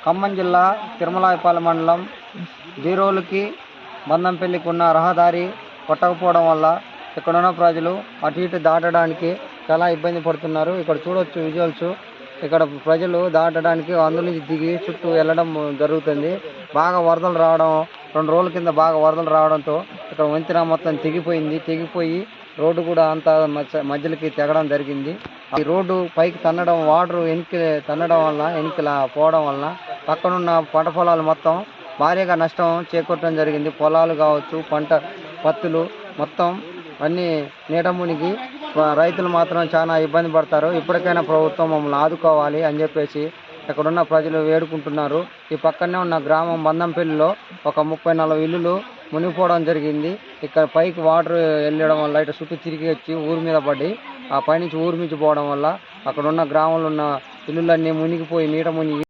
ఖమ్మం జిల్లా తిరుమలాయపాలెం మండలం జీరోలుకి బందంపల్లికి ఉన్న రహదారి కొట్టకపోవడం వల్ల ఇక్కడున్న ప్రజలు అటు ఇటు దాటడానికి చాలా ఇబ్బంది పడుతున్నారు. ఇక్కడ చూడొచ్చు విజువల్స్. ఇక్కడ ప్రజలు దాటడానికి అందులో నుంచి దిగి చుట్టూ వెళ్ళడం జరుగుతుంది. బాగా వరదలు రావడం, 2 రోజుల కింద బాగా వరదలు రావడంతో ఇక్కడ వంతెన మొత్తం తెగిపోయి రోడ్డు కూడా అంతా మధ్యలోకి తెగడం జరిగింది. ఈ రోడ్డు పైకి తన్నడం, వాటర్ వెనక్కి తన్నడం వల్ల, వెనక్కిలా పోవడం వల్ల పక్కనున్న పంట పొలాలు మొత్తం భారీగా నష్టం చేకూరడం జరిగింది. పొలాలు కావచ్చు, పత్తులు మొత్తం అన్నీ నీట మునిగి రైతులు మాత్రం చాలా ఇబ్బంది పడతారు. ఇప్పటికైనా ప్రభుత్వం మమ్మల్ని ఆదుకోవాలి అని చెప్పేసి ఇక్కడున్న ప్రజలు వేడుకుంటున్నారు. ఈ పక్కనే ఉన్న గ్రామం బందంపల్లిలో ఒక 30-40 ఇల్లులు మునిగిపోవడం జరిగింది. ఇక్కడ పైకి వాటర్ వెళ్ళడం వల్ల ఇటు చుట్టూ తిరిగి వచ్చి ఊరి మీద పడి ఆ పైనుంచి ఊరి నుంచి పోవడం వల్ల అక్కడ ఉన్న గ్రామంలో ఉన్న ఇల్లులన్నీ మునిగిపోయి నీట మునిగి